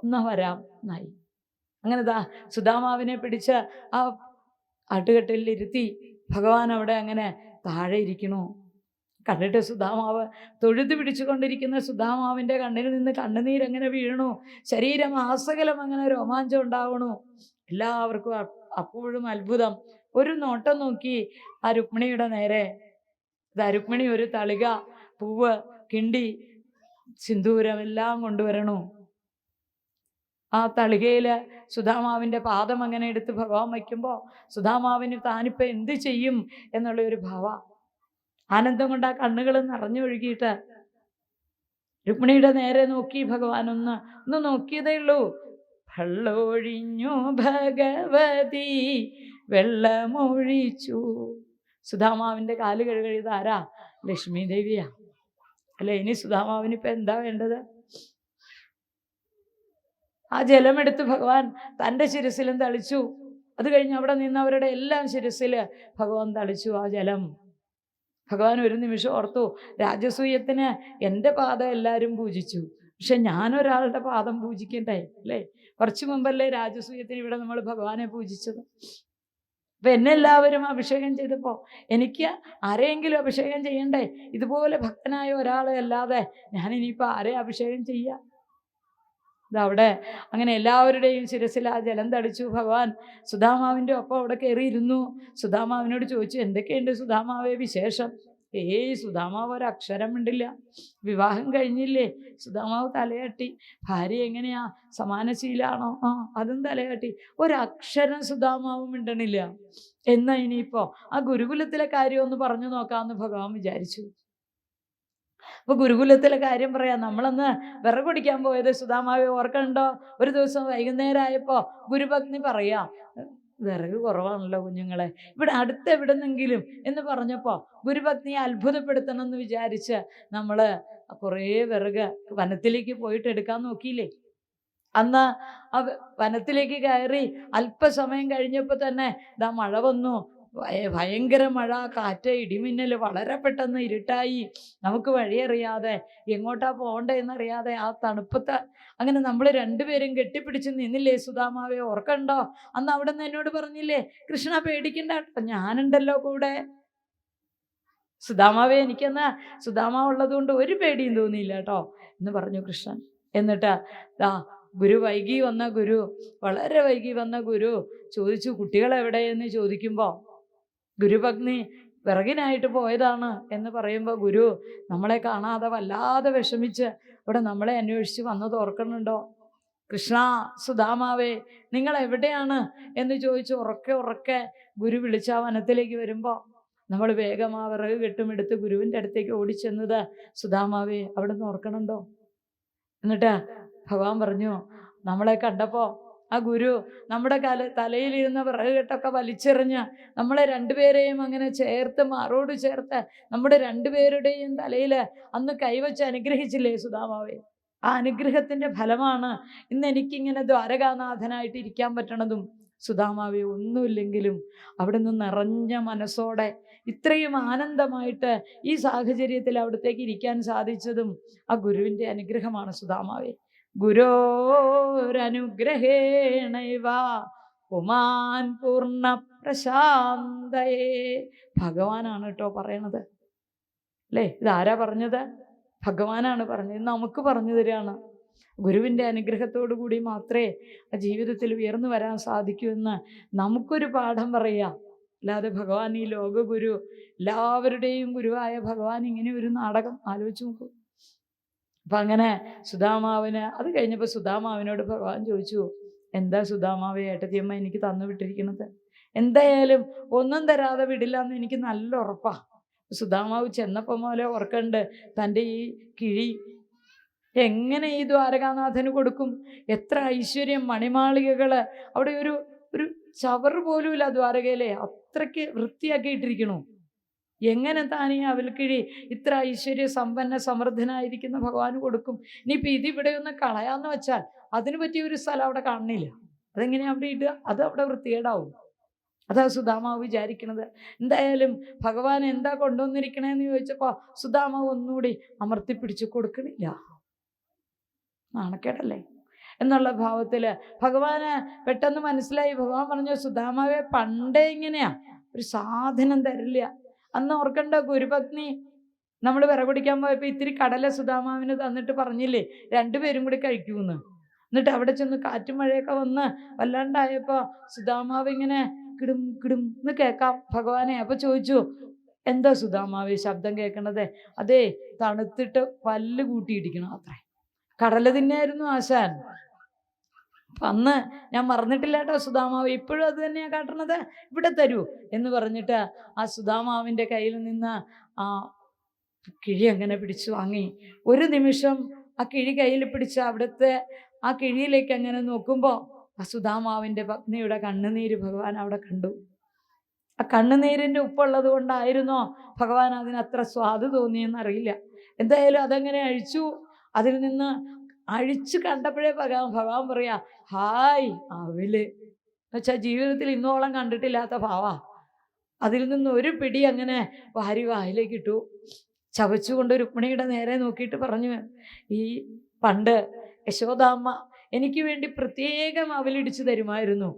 എന്നാ വരാം എന്നായി. അങ്ങനെ സുധാമാവിനെ പിടിച്ച് ആ ആട്ടുകെട്ടിൽ ഇരുത്തി ഭഗവാൻ അവിടെ അങ്ങനെ താഴെ ഇരിക്കണു. കണ്ടിട്ട് സുധാമാവ് തൊഴുത് പിടിച്ചുകൊണ്ടിരിക്കുന്ന സുധാമാവിൻ്റെ കണ്ണിൽ നിന്ന് കണ്ണുനീരങ്ങനെ വീഴണു. ശരീരം ആസകലം അങ്ങനെ രോമാഞ്ചം ഉണ്ടാവണു. എല്ലാവർക്കും അപ്പോഴും അത്ഭുതം. ഒരു നോട്ടം നോക്കി ആ രുക്മിണിയുടെ നേരെ. രുക്മിണി ഒരു തളിക പൂവ്, കിണ്ടി, സിന്ദൂരം എല്ലാം കൊണ്ടുവരണു. ആ തളികയിൽ സുധാമാവിൻ്റെ പാദം അങ്ങനെ എടുത്ത് ഭഗവാൻ വയ്ക്കുമ്പോൾ സുധാമാവിന് താനിപ്പോൾ എന്ത് ചെയ്യും എന്നുള്ളൊരു ഭാവ. ആനന്ദം കൊണ്ട് ആ കണ്ണുകൾ നിറഞ്ഞൊഴുകിയിട്ട് രുക്മിണിയുടെ നേരെ നോക്കി ഭഗവാൻ ഒന്ന് നോക്കിയതേ ഉള്ളൂ. വെള്ളമൊഴിഞ്ഞു ഭഗവതി വെള്ളമൊഴിച്ചു. സുധാമാവിൻ്റെ കാല് കഴുകിയത് ആരാ? ലക്ഷ്മി ദേവിയാ. അല്ലെ, ഇനി സുധാമാവിനിപ്പോൾ എന്താ വേണ്ടത്? ആ ജലമെടുത്ത് ഭഗവാൻ തൻ്റെ ശിരസിലും തളിച്ചു. അത് കഴിഞ്ഞ് അവിടെ നിന്നവരുടെ എല്ലാം ശിരസിൽ ഭഗവാൻ തളിച്ചു ആ ജലം. ഭഗവാൻ ഒരു നിമിഷം ഓർത്തു, രാജസൂയത്തിന് എൻ്റെ പാദം എല്ലാവരും പൂജിച്ചു, പക്ഷെ ഞാനൊരാളുടെ പാദം പൂജിക്കണ്ടേ? അല്ലേ, കുറച്ചു മുമ്പല്ലേ രാജസൂയത്തിന് ഇവിടെ നമ്മൾ ഭഗവാനെ പൂജിച്ചത്. അപ്പം എന്നെ എല്ലാവരും അഭിഷേകം ചെയ്തപ്പോൾ എനിക്ക് ആരെയെങ്കിലും അഭിഷേകം ചെയ്യണ്ടേ? ഇതുപോലെ ഭക്തനായ ഒരാളെ അല്ലാതെ ഞാനിനിയിപ്പോൾ ആരെ അഭിഷേകം ചെയ്യാം? ഇതവിടെ അങ്ങനെ എല്ലാവരുടെയും ശിരസിൽ ആ ജലം തളിച്ചു ഭഗവാൻ. സുധാമാവിൻ്റെ ഒപ്പം അവിടെ കയറിയിരുന്നു. സുധാമാവിനോട് ചോദിച്ചു, എന്തൊക്കെയുണ്ട് സുധാമാവേ വിശേഷം? സുധാമാവ് ഒരക്ഷരം മിണ്ടില്ല. വിവാഹം കഴിഞ്ഞില്ലേ? സുധാമാവ് തലയാട്ടി. ഭാര്യ എങ്ങനെയാ, സമാനശീലാണോ? അതും തലയാട്ടി. ഒരക്ഷരം സുധാമാവ് മിണ്ടണില്ല. എന്നാ ഇനിയിപ്പോൾ ആ ഗുരുകുലത്തിലെ കാര്യം ഒന്ന് പറഞ്ഞു നോക്കാമെന്ന് ഭഗവാൻ വിചാരിച്ചു. അപ്പോൾ ഗുരുകുലത്തിലെ കാര്യം പറയാം. നമ്മളന്ന് വിറകൊടിക്കാൻ പോയത് സുധാമാവെ ഓർക്കണ്ടോ? ഒരു ദിവസം വൈകുന്നേരം ആയപ്പോൾ ഗുരുപത്നി പറയാം, വിറക് കുറവാണല്ലോ കുഞ്ഞുങ്ങളെ, ഇവിടെ അടുത്ത് എവിടെന്നെങ്കിലും എന്ന് പറഞ്ഞപ്പോൾ ഗുരുപത്നിയെ അത്ഭുതപ്പെടുത്തണം എന്ന് വിചാരിച്ച് നമ്മൾ കുറേ വിറക് വനത്തിലേക്ക് പോയിട്ട് എടുക്കാൻ നോക്കിയില്ലേ? അന്ന് ആ വനത്തിലേക്ക് കയറി അല്പസമയം കഴിഞ്ഞപ്പോൾ തന്നെ മഴ വന്നു. ഭയങ്കര മഴ, കാറ്റ്, ഇടിമിന്നൽ, വളരെ പെട്ടെന്ന് ഇരുട്ടായി. നമുക്ക് വഴിയറിയാതെ എങ്ങോട്ടാ പോകേണ്ടതെന്നറിയാതെ ആ തണുപ്പത്ത് അങ്ങനെ നമ്മൾ രണ്ടുപേരും കെട്ടിപ്പിടിച്ച് നിന്നില്ലേ സുധാമാവെ ഓർക്കണ്ടോ? അന്ന് അവിടെ നിന്ന് എന്നോട് പറഞ്ഞില്ലേ, കൃഷ്ണ പേടിക്കണ്ട, ഞാനുണ്ടല്ലോ കൂടെ. സുധാമാവെ എനിക്കെന്നാ സുധാമാവുള്ളത് കൊണ്ട് ഒരു പേടിയും തോന്നിയില്ല കേട്ടോ എന്ന് പറഞ്ഞു കൃഷ്ണൻ. എന്നിട്ട് വളരെ വൈകി വന്ന ഗുരു ചോദിച്ചു, കുട്ടികളെവിടെയെന്ന് ചോദിക്കുമ്പോൾ ഗുരുപത്നി വിറകിനായിട്ട് പോയതാണ് എന്ന് പറയുമ്പോൾ ഗുരു നമ്മളെ കാണാതെ വല്ലാതെ വിഷമിച്ച് ഇവിടെ നമ്മളെ അന്വേഷിച്ച് വന്നത് ഓർക്കുന്നുണ്ടോ? കൃഷ്ണ, സുധാമാവേ നിങ്ങൾ എവിടെയാണ് എന്ന് ചോദിച്ച് ഉറക്കെ ഗുരു വിളിച്ച വനത്തിലേക്ക് വരുമ്പോൾ നമ്മൾ വേഗം ആ വിറക് കെട്ടും എടുത്ത് ഗുരുവിൻ്റെ അടുത്തേക്ക് ഓടിച്ചെന്നത് സുധാമാവേ അവിടെ നിന്ന് ഓർക്കണുണ്ടോ? എന്നിട്ട് ഭഗവാൻ പറഞ്ഞു, നമ്മളെ കണ്ടപ്പോൾ ആ ഗുരു നമ്മുടെ തലയിലിരുന്ന വിറക് കെട്ടൊക്കെ വലിച്ചെറിഞ്ഞ് നമ്മളെ രണ്ടുപേരെയും അങ്ങനെ ചേർത്ത് മാറോട് ചേർത്ത് നമ്മുടെ രണ്ടുപേരുടെയും തലയിൽ അന്ന് കൈവച്ച് അനുഗ്രഹിച്ചില്ലേ സുധാമാവേ? ആ അനുഗ്രഹത്തിൻ്റെ ഫലമാണ് ഇന്ന് എനിക്കിങ്ങനെ ദ്വാരകാനാഥനായിട്ട് ഇരിക്കാൻ പറ്റണതും. സുധാമാവേ, ഒന്നുമില്ലെങ്കിലും അവിടുന്ന് നിറഞ്ഞ മനസ്സോടെ ഇത്രയും ആനന്ദമായിട്ട് ഈ സാഹചര്യത്തിൽ അവിടത്തേക്ക് ഇരിക്കാൻ സാധിച്ചതും ആ ഗുരുവിൻ്റെ അനുഗ്രഹമാണ് സുധാമാവേ. ഗുരോരനുഗ്രഹേണൈവ പുമാൻ പൂർണ്ണ പ്രശാന്തയേ. ഭഗവാനാണ് കേട്ടോ പറയണത്, അല്ലേ? ഇതാരാ പറഞ്ഞത്? ഭഗവാനാണ് പറഞ്ഞത്. നമുക്ക് പറഞ്ഞു തരികയാണ്. ഗുരുവിൻ്റെ അനുഗ്രഹത്തോടു കൂടി മാത്രമേ ആ ജീവിതത്തിൽ ഉയർന്നു വരാൻ സാധിക്കൂ എന്ന് നമുക്കൊരു പാഠം പറയാം. അല്ലാതെ ഭഗവാൻ, ഈ ലോക ഗുരു, എല്ലാവരുടെയും ഗുരുവായ ഭഗവാൻ ഇങ്ങനെ ഒരു നാടകം ആലോചിച്ച് നോക്കൂ. അപ്പം അങ്ങനെ സുധാമാവിന് അത് കഴിഞ്ഞപ്പോൾ സുധാമാവിനോട് ഭഗവാൻ ചോദിച്ചു, എന്താ സുധാമാവേ ഏട്ടത്തിയമ്മ എനിക്ക് തന്നു വിട്ടിരിക്കുന്നത്? എന്തായാലും ഒന്നും തരാതെ വിടില്ല എന്ന് എനിക്ക് നല്ല ഉറപ്പാണ്. സുധാമാവ് ചെന്നപ്പോൾ പോലെ ഓർക്കണ്ട്, തൻ്റെ ഈ കിഴി എങ്ങനെ ഈ ദ്വാരകാനാഥന് കൊടുക്കും? എത്ര ഐശ്വര്യം, മണിമാളികകൾ, അവിടെ ഒരു ചവറ് പോലും ഇല്ല ദ്വാരകയിലെ, അത്രയ്ക്ക് വൃത്തിയാക്കി ഇട്ടിരിക്കണു. എങ്ങനെ താൻ ഈ അവൽക്കിഴി ഇത്ര ഐശ്വര്യ സമ്പന്ന സമൃദ്ധനായിരിക്കുന്ന ഭഗവാന് കൊടുക്കും? ഇനിയിപ്പോൾ ഇതിവിടെ ഒന്ന് കളയാന്ന് വെച്ചാൽ അതിന് പറ്റിയ ഒരു സ്ഥലം അവിടെ കാണുന്നില്ല. അതെങ്ങനെയാ അവിടെ ഇടുക? അത് അവിടെ വൃത്തികേടാവും. അതാ സുധാമാവ് വിചാരിക്കണത്. എന്തായാലും ഭഗവാൻ എന്താ കൊണ്ടുവന്നിരിക്കണേന്ന് ചോദിച്ചപ്പോൾ സുധാമാവ് ഒന്നുകൂടി അമർത്തിപ്പിടിച്ച് കൊടുക്കണില്ല. നാണക്കേടല്ലേ എന്നുള്ള ഭാവത്തിൽ ഭഗവാന് പെട്ടെന്ന് മനസ്സിലായി. ഭഗവാൻ പറഞ്ഞു, സുധാമാവേ പണ്ടേ ഇങ്ങനെയാ, ഒരു സാധനം തരില്ല. അന്ന് ഓർക്കണ്ട, ഗുരുപത്നി നമ്മൾ വിറകുടിക്കാൻ പോയപ്പോൾ ഇത്തിരി കടല സുധാമാവിന് തന്നിട്ട് പറഞ്ഞില്ലേ രണ്ടുപേരും കൂടി കഴിക്കൂന്ന്. എന്നിട്ട് അവിടെ ചെന്ന് കാറ്റും മഴയൊക്കെ വന്ന് വല്ലാണ്ടായപ്പോൾ സുധാമാവ് ഇങ്ങനെ കിടും കിടും എന്ന് കേൾക്കാം ഭഗവാനെ. അപ്പോൾ ചോദിച്ചു, എന്താ സുധാമാവേ ശബ്ദം കേൾക്കണത്? അതേ, തണുത്തിട്ട് പല്ല് കൂട്ടിയിടിക്കണം അത്രേ. കടല തിന്നായിരുന്നു ആശാൻ. അപ്പം അന്ന് ഞാൻ മറന്നിട്ടില്ല കേട്ടോ സുധാമാവ്, ഇപ്പോഴും അത് തന്നെയാണ് കാട്ടണത്, ഇവിടെ തരൂ എന്ന് പറഞ്ഞിട്ട് ആ സുധാമാവിൻ്റെ കയ്യിൽ നിന്ന് ആ കിഴി അങ്ങനെ പിടിച്ചു വാങ്ങി. ഒരു നിമിഷം ആ കിഴി കയ്യിൽ പിടിച്ച് അവിടുത്തെ ആ കിഴിയിലേക്ക് അങ്ങനെ നോക്കുമ്പോൾ ആ സുധാമാവിൻ്റെ പത്നിയുടെ കണ്ണുനീര് ഭഗവാൻ അവിടെ കണ്ടു. ആ കണ്ണുനീരിൻ്റെ ഉപ്പുള്ളത് കൊണ്ടായിരുന്നോ ഭഗവാൻ അതിന് അത്ര സ്വാദ് തോന്നിയെന്നറിയില്ല. എന്തായാലും അതങ്ങനെ അഴിച്ചു. അതിൽ നിന്ന് അഴിച്ചു കണ്ടപ്പോഴേ ഭഗവാൻ പറയാ, ഹായ് അവല് എന്നുവെച്ചാൽ ജീവിതത്തിൽ ഇന്നോളം കണ്ടിട്ടില്ലാത്ത ഭാവാ. അതിൽ നിന്ന് ഒരു പിടി അങ്ങനെ വാരി വായിലേക്ക് ഇട്ടു. ചവച്ചുകൊണ്ട് രുക്മിണിയുടെ നേരെ നോക്കിയിട്ട് പറഞ്ഞു, ഈ പണ്ട് യശോദാമ്മ എനിക്ക് വേണ്ടി പ്രത്യേകം അവലിടിച്ചു തരുമായിരുന്നു.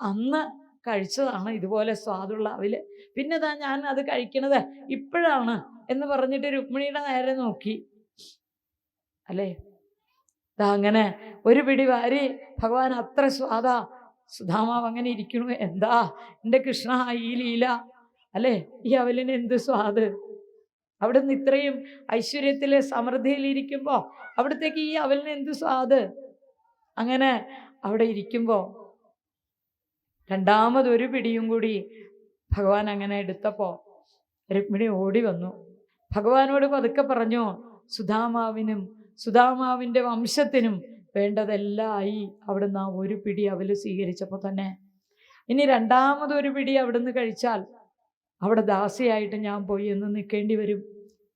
അന്ന് കഴിച്ചതാണ് ഇതുപോലെ സ്വാദുള്ള അവല്. പിന്നെ ഞാൻ അത് കഴിക്കണത് ഇപ്പോഴാണ് എന്ന് പറഞ്ഞിട്ട് രുക്മിണിയുടെ നേരെ നോക്കി. അല്ലേ, അങ്ങനെ ഒരു പിടി വാരി ഭഗവാൻ അത്ര സ്വാദാ. സുധാമാവ് അങ്ങനെ ഇരിക്കണു. എന്താ എൻ്റെ കൃഷ്ണ ഈ ലീല, അല്ലേ? ഈ അവലിന് എന്ത് സ്വാദ്! അവിടുന്ന് ഇത്രയും ഐശ്വര്യത്തിലെ സമൃദ്ധിയിലിരിക്കുമ്പോൾ അവിടത്തേക്ക് ഈ അവലിന് എന്ത് സ്വാദ്! അങ്ങനെ അവിടെ ഇരിക്കുമ്പോൾ രണ്ടാമതൊരു പിടിയും കൂടി ഭഗവാൻ അങ്ങനെ എടുത്തപ്പോൾ രുക്മിണി ഓടി വന്നു. ഭഗവാനോട് പതുക്കെ പറഞ്ഞു, സുധാമാവിനും സുധാമാവിൻ്റെ വംശത്തിനും വേണ്ടതെല്ലാം ആയി അവിടുന്ന് ആ ഒരു പിടി അവല് സ്വീകരിച്ചപ്പോൾ തന്നെ. ഇനി രണ്ടാമതൊരു പിടി അവിടുന്ന് കഴിച്ചാൽ അവിടെ ദാസിയായിട്ട് ഞാൻ പോയി എന്ന് നിൽക്കേണ്ടി വരും.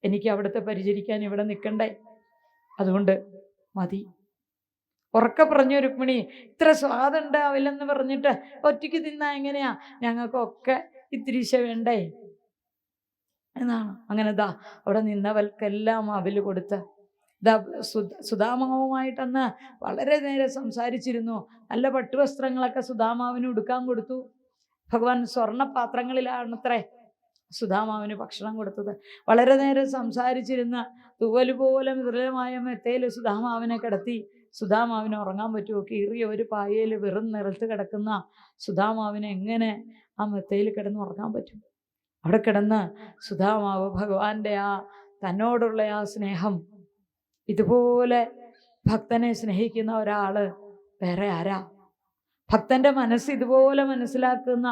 എനിക്ക് അവിടുത്തെ പരിചരിക്കാൻ ഇവിടെ നിൽക്കണ്ടേ? അതുകൊണ്ട് മതി. ഉറക്കെ പറഞ്ഞു രുക്മിണി, ഇത്ര സ്വാദുണ്ട് അവലെന്ന് പറഞ്ഞിട്ട് ഒറ്റയ്ക്ക് തിന്നാ എങ്ങനെയാ? ഞങ്ങൾക്കൊക്കെ ഇത്തിരീശ വേണ്ടേ എന്നാണ്. അങ്ങനെ അവിടെ നിന്നവർക്കെല്ലാം അവല് കൊടുത്ത് സുധാമാവുമായിട്ടന്ന് വളരെ നേരം സംസാരിച്ചിരുന്നു. നല്ല പട്ടുവസ്ത്രങ്ങളൊക്കെ സുധാമാവിന് ഉടുക്കാൻ കൊടുത്തു. ഭഗവാൻ സ്വർണ്ണപാത്രങ്ങളിലാണത്രേ സുധാമാവിന് ഭക്ഷണം കൊടുത്തത്. വളരെ നേരം സംസാരിച്ചിരുന്ന തൂവല് പോലെ മൃദുലമായ മെത്തയിൽ സുധാമാവിനെ കിടത്തി. സുധാമാവിന് ഉറങ്ങാൻ പറ്റുമോ? കീറിയ ഒരു പായയിൽ വെറും നിലത്ത് കിടക്കുന്ന സുധാമാവിനെ എങ്ങനെ ആ മെത്തയിൽ കിടന്ന് ഉറങ്ങാൻ പറ്റും? അവിടെ കിടന്ന് സുധാമാവ് ഭഗവാന്റെ ആ തന്നോടുള്ള ആ സ്നേഹം, ഇതുപോലെ ഭക്തനെ സ്നേഹിക്കുന്ന ഒരാള് വേറെ ആരാ? ഭക്തന്റെ മനസ്സ് ഇതുപോലെ മനസ്സിലാക്കുന്ന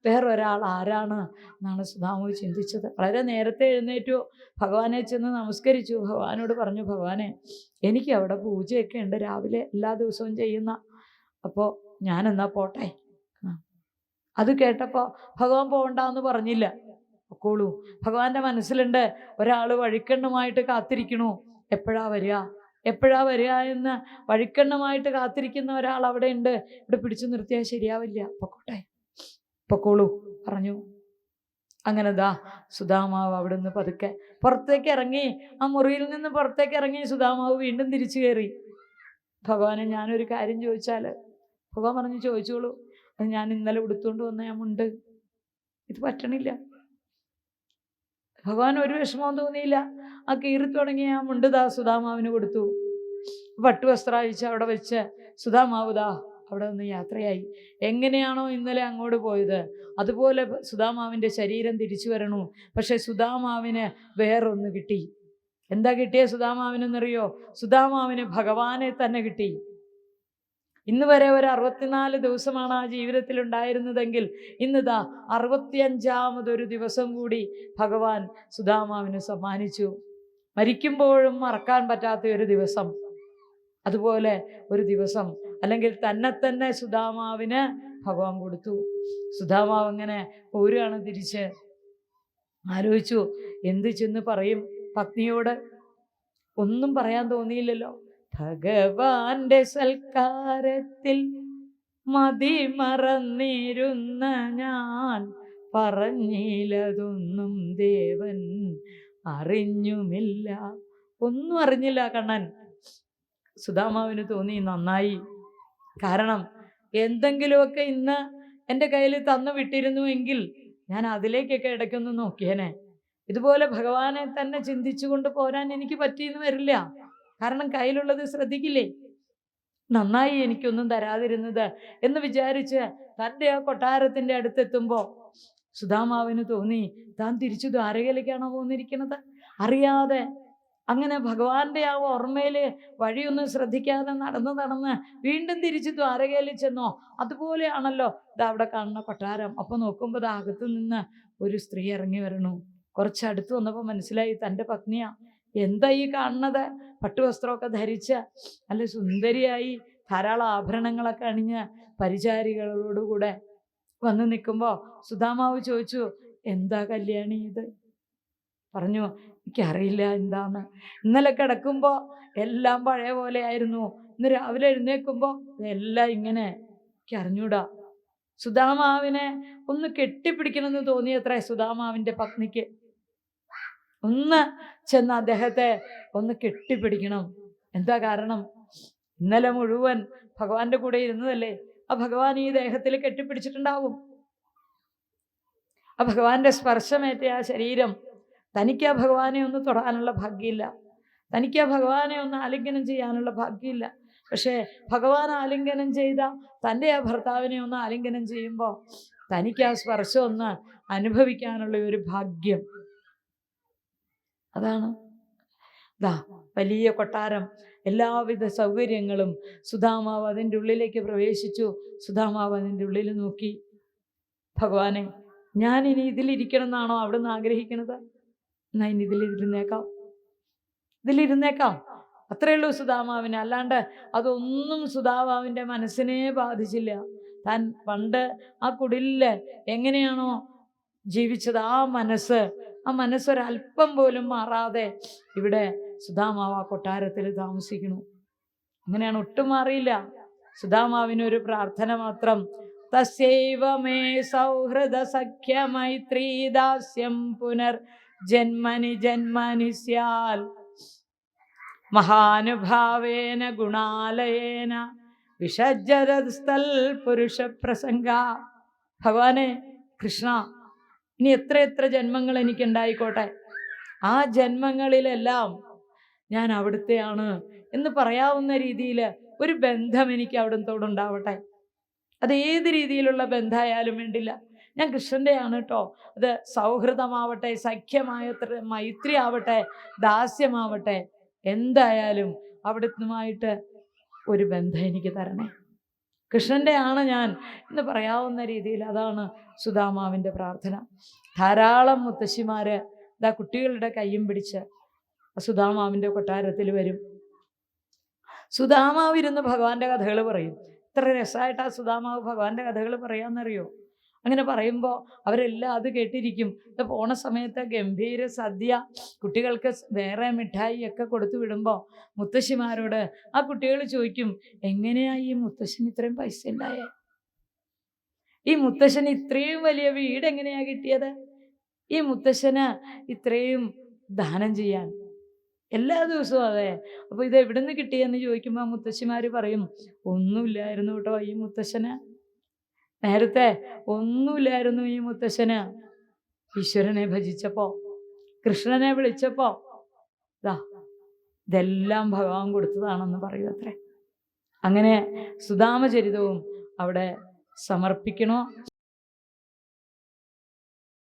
വേറൊരാൾ ആരാണ് എന്നാണ് സുധാമാവ് ചിന്തിച്ചത്. വളരെ നേരത്തെ എഴുന്നേറ്റു, ഭഗവാനെ ചെന്ന് നമസ്കരിച്ചു. ഭഗവാനോട് പറഞ്ഞു, ഭഗവാനെ, എനിക്ക് അവിടെ പൂജയൊക്കെ ഉണ്ട് രാവിലെ എല്ലാ ദിവസവും ചെയ്യുന്ന, അപ്പോൾ ഞാനെന്നാ പോട്ടെ. അത് കേട്ടപ്പോൾ ഭഗവാൻ പോകണ്ടെന്ന് പറഞ്ഞില്ല. പൊക്കോളൂ. ഭഗവാന്റെ മനസ്സിലുണ്ട്, ഒരാൾ വഴിക്കണ്ണുമായിട്ട് കാത്തിരിക്കണു, എപ്പോഴാ വരിക എന്ന് വഴിക്കണ്ണുമായിട്ട് കാത്തിരിക്കുന്ന ഒരാൾ അവിടെ ഉണ്ട്. ഇവിടെ പിടിച്ചു നിർത്തിയാൽ ശരിയാവില്ല, പൊക്കോളൂ പറഞ്ഞു. അങ്ങനെ സുധാമാവ് അവിടെ നിന്ന് പതുക്കെ പുറത്തേക്ക് ഇറങ്ങി. ആ മുറിയിൽ നിന്ന് പുറത്തേക്ക് ഇറങ്ങി സുധാമാവ് വീണ്ടും തിരിച്ചു കയറി. ഭഗവാനെ, ഞാനൊരു കാര്യം ചോദിച്ചാൽ? ഭഗവാൻ പറഞ്ഞു, ചോദിച്ചോളൂ. അത് ഞാൻ ഇന്നലെ ഉടുത്തുകൊണ്ട് വന്ന ഞാൻ മുണ്ട്, ഇത് പറ്റണില്ല. ഭഗവാൻ ഒരു വിഷമവും തോന്നിയില്ല. ആ കീറി തുടങ്ങിയ ആ മുണ്ട് സുധാമാവിന് കൊടുത്തു. പട്ടുവസ്ത്രം അഴിച്ച് അവിടെ വെച്ച് സുധാമാവ് അവിടെ നിന്ന് യാത്രയായി. എങ്ങനെയാണോ ഇന്നലെ അങ്ങോട്ട് പോയത് അതുപോലെ സുധാമാവിൻ്റെ ശരീരം തിരിച്ചു വരണു. പക്ഷെ സുധാമാവിന് വേറൊന്ന് കിട്ടി. എന്താ കിട്ടിയ സുധാമാവിനെന്നറിയോ? സുധാമാവിന് ഭഗവാനെ തന്നെ കിട്ടി. ഇന്ന് വരെ ഒരു 64 ദിവസമാണ് ആ ജീവിതത്തിൽ ഉണ്ടായിരുന്നതെങ്കിൽ ഇന്ന് 65ാമതൊരു ദിവസം കൂടി ഭഗവാൻ സുധാമാവിന് സമ്മാനിച്ചു. മരിക്കുമ്പോഴും മറക്കാൻ പറ്റാത്ത ഒരു ദിവസം, അതുപോലെ ഒരു ദിവസം, അല്ലെങ്കിൽ തന്നെ സുധാമാവിന് ഭഗവാൻ കൊടുത്തു. സുധാമാവ് അങ്ങനെ പോരുകയാണ് തിരിച്ച്. ആലോചിച്ചു, എന്ത് ചെന്ന് പറയും പത്നിയോട്? ഒന്നും പറയാൻ തോന്നിയില്ലല്ലോ. ഭഗവാന്റെ സൽക്കാരത്തിൽ മതി മറന്നിരുന്ന ഞാൻ, പറഞ്ഞില്ലതൊന്നും ദേവൻ അറിഞ്ഞുമില്ല. ഒന്നും അറിഞ്ഞില്ല കണ്ണൻ. സുധാമാവിന് തോന്നി, നന്നായി. കാരണം എന്തെങ്കിലുമൊക്കെ ഇന്ന് എൻ്റെ കയ്യിൽ തന്നു വിട്ടിരുന്നുവെങ്കിൽ ഞാൻ അതിലേക്കൊക്കെ ഇടയ്ക്കൊന്ന് നോക്കിയേനെ. ഇതുപോലെ ഭഗവാനെ തന്നെ ചിന്തിച്ചുകൊണ്ട് പോരാൻ എനിക്ക് പറ്റിയെന്ന് വരില്ല. കാരണം കയ്യിലുള്ളത് ശ്രദ്ധിക്കില്ലേ. നന്നായി എനിക്കൊന്നും തരാതിരുന്നത് എന്ന് വിചാരിച്ച് തൻ്റെ ആ കൊട്ടാരത്തിൻ്റെ അടുത്തെത്തുമ്പോൾ സുധാമാവിന് തോന്നി, താൻ തിരിച്ചു ദ്വാരകയിലേക്കാണോ പോന്നിരിക്കുന്നത്? അറിയാതെ അങ്ങനെ ഭഗവാന്റെ ആ ഓർമ്മയിൽ വഴിയൊന്നും ശ്രദ്ധിക്കാതെ നടന്ന് വീണ്ടും തിരിച്ച് ദ്വാരകയിൽ ചെന്നോ? അതുപോലെയാണല്ലോ അവിടെ കാണുന്ന കൊട്ടാരം. അപ്പൊ നോക്കുമ്പോൾ അകത്തു നിന്ന് ഒരു സ്ത്രീ ഇറങ്ങി വരണു. കുറച്ചടുത്ത് വന്നപ്പോൾ മനസ്സിലായി തൻ്റെ പത്നിയാ. എന്താ ഈ കാണുന്നത്? പട്ടുവസ്ത്രമൊക്കെ ധരിച്ച് നല്ല സുന്ദരിയായി ധാരാളം ആഭരണങ്ങളൊക്കെ അണിഞ്ഞ് പരിചാരികളോടുകൂടെ വന്ന് നിൽക്കുമ്പോൾ സുധാമാവ് ചോദിച്ചു, എന്താ കല്യാണി ഇത്? പറഞ്ഞു, എനിക്കറിയില്ല എന്താന്ന്. ഇന്നലെ കിടക്കുമ്പോൾ എല്ലാം പഴയ പോലെ ആയിരുന്നു, ഇന്ന് രാവിലെ എഴുന്നേൽക്കുമ്പോൾ എല്ലാം ഇങ്ങനെ. എനിക്ക് അറിഞ്ഞൂടാ. സുധാമാവിനെ ഒന്ന് കെട്ടിപ്പിടിക്കണമെന്ന് തോന്നിയത്രേ സുധാമാവിൻ്റെ പത്നിക്ക്. ഒന്ന് ചെന്ന് അദ്ദേഹത്തെ ഒന്ന് കെട്ടിപ്പിടിക്കണം. എന്താ കാരണം? ഇന്നലെ മുഴുവൻ ഭഗവാന്റെ കൂടെ ഇരുന്നതല്ലേ. ആ ഭഗവാൻ ഈ ദേഹത്തിൽ കെട്ടിപ്പിടിച്ചിട്ടുണ്ടാവും. ആ ഭഗവാന്റെ സ്പർശമേറ്റ ആ ശരീരം, തനിക്ക് ആ ഭഗവാനെ ഒന്ന് തൊടാനുള്ള ഭാഗ്യമില്ല, തനിക്ക് ആ ഭഗവാനെ ഒന്ന് ആലിംഗനം ചെയ്യാനുള്ള ഭാഗ്യമില്ല. പക്ഷേ ഭഗവാൻ ആലിംഗനം ചെയ്ത തൻ്റെ ആ ഭർത്താവിനെ ഒന്ന് ആലിംഗനം ചെയ്യുമ്പോൾ തനിക്ക് ആ സ്പർശം ഒന്ന് അനുഭവിക്കാനുള്ള ഒരു ഭാഗ്യം. അതാണ് വലിയ കൊട്ടാരം, എല്ലാവിധ സൗകര്യങ്ങളും. സുധാമാവ് അതിൻ്റെ ഉള്ളിലേക്ക് പ്രവേശിച്ചു. സുധാമാവ് അതിൻ്റെ ഉള്ളിൽ നോക്കി, ഭഗവാനെ, ഞാനിനി ഇതിലിരിക്കണം എന്നാണോ അവിടുന്ന് ആഗ്രഹിക്കുന്നത്? എന്നാ ഇനി ഇതിലിരുന്നേക്കാം. അത്രയേ ഉള്ളൂ സുധാമാവിന്. അല്ലാണ്ട് അതൊന്നും സുധാമാവിൻ്റെ മനസ്സിനെ ബാധിച്ചില്ല. താൻ പണ്ട് ആ കുടിലില് എങ്ങനെയാണോ ജീവിച്ചത് ആ മനസ്സൊരല്പം പോലും മാറാതെ ഇവിടെ സുധാമാവ് ആ കൊട്ടാരത്തിൽ താമസിക്കുന്നു. അങ്ങനെയാണ്, ഒട്ടും മാറിയില്ല. സുധാമാവിനൊരു പ്രാർത്ഥന മാത്രം, തസ്യൈവ മേ സൗഹൃദ സഖ്യ മൈത്രീ ദാസ്യം പുനർ ജന്മനി സ്യാൽ മഹാനുഭാവേന ഗുണാലയേന വിഷജ്ജരസ്ഥൽ പുരുഷ പ്രസംഗ. ഭഗവാനെ കൃഷ്ണ, ഇനി എത്ര ജന്മങ്ങൾ എനിക്കുണ്ടായിക്കോട്ടെ, ആ ജന്മങ്ങളിലെല്ലാം ഞാൻ അവിടുത്തെയാണ് എന്ന് പറയാവുന്ന രീതിയിൽ ഒരു ബന്ധം എനിക്ക് അവിടുത്തോടുണ്ടാവട്ടെ. അത് ഏത് രീതിയിലുള്ള ബന്ധമായാലും വേണ്ടില്ല, ഞാൻ കൃഷ്ണൻ്റെയാണ് കേട്ടോ. അത് സൗഹൃദമാവട്ടെ, മൈത്രി ആവട്ടെ, ദാസ്യമാവട്ടെ, എന്തായാലും അവിടുന്നുമായിട്ട് ഒരു ബന്ധം എനിക്ക് തരണേ. കൃഷ്ണൻ്റെ ആണ് ഞാൻ എന്ന് പറയാവുന്ന രീതിയിൽ അതാണ് സുദാമാവിൻ്റെ പ്രാർത്ഥന. ധാരാളം മുത്തശ്ശിമാര് ഇതാ കുട്ടികളുടെ കയ്യും പിടിച്ച് സുദാമാവിൻ്റെ കൊട്ടാരത്തിൽ വരും. സുദാമാവ് ഇരുന്ന് ഭഗവാന്റെ കഥകൾ പറയും. എത്ര രസമായിട്ട് ആ സുദാമാവ് ഭഗവാന്റെ കഥകൾ പറയാമെന്നറിയോ? അങ്ങനെ പറയുമ്പോൾ അവരെല്ലാം അത് കേട്ടിരിക്കും. ഇത് പോണ സമയത്ത് ഗംഭീര സദ്യ, കുട്ടികൾക്ക് വേറെ മിഠായി ഒക്കെ കൊടുത്തു വിടുമ്പോൾ മുത്തശ്ശിമാരോട് ആ കുട്ടികൾ ചോദിക്കും, എങ്ങനെയാ ഈ മുത്തശ്ശന് ഇത്രയും പൈസ ഉണ്ടായേ? ഈ മുത്തശ്ശന് ഇത്രയും വലിയ വീട് എങ്ങനെയാ കിട്ടിയത്? ഈ മുത്തശ്ശന് ഇത്രയും ദാനം ചെയ്യാൻ എല്ലാ ദിവസവും? അതെ. അപ്പോൾ ഇത് എവിടെ നിന്ന് കിട്ടിയെന്ന് ചോദിക്കുമ്പോൾ മുത്തശ്ശിമാർ പറയും, ഒന്നുമില്ലായിരുന്നു കേട്ടോ ഈ മുത്തശ്ശന്. നേരത്തെ ഒന്നുമില്ലായിരുന്നു ഈ മുത്തശ്ശന്. ഈശ്വരനെ ഭജിച്ചപ്പോ, കൃഷ്ണനെ വിളിച്ചപ്പോ ഇതെല്ലാം ഭഗവാൻ കൊടുത്തതാണെന്ന് പറയൂ അത്രേ. അങ്ങനെ സുദാമചരിതവും അവിടെ സമർപ്പിക്കണോ